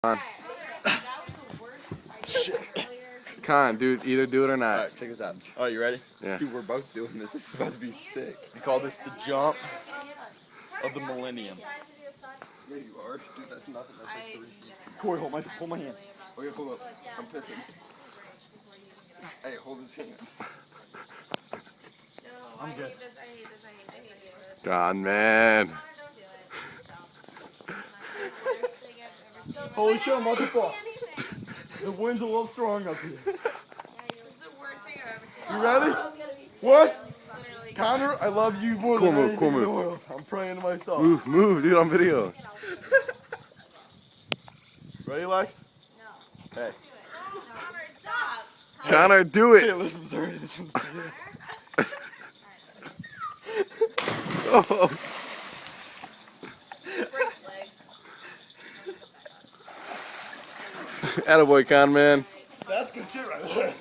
Con. Con, dude, either do it or not. Alright, check this out. Alright, you ready? Yeah. Dude, we're both doing this. This is about to be sick. We call this the jump of the millennium. Yeah, you are. Dude, that's nothing. That's like 3 feet. Corey, hold my hand. Okay, hold up. I'm pissing. Hey, hold his hand. I'm good. Con, man. Holy shit, I'm about to fall. The wind's a little strong up here. This is the worst thing I've ever seen. You ready? What? Connor, I love you more Cool than move, anything cool in the move. world. I'm praying to myself. Move, dude, on video. Ready, Lex? No. Hey. Connor, stop. Connor, do Hey, it. this one's already. This one's better. Oh. Breaks leg. Attaboy, Con, man. That's good shit right there.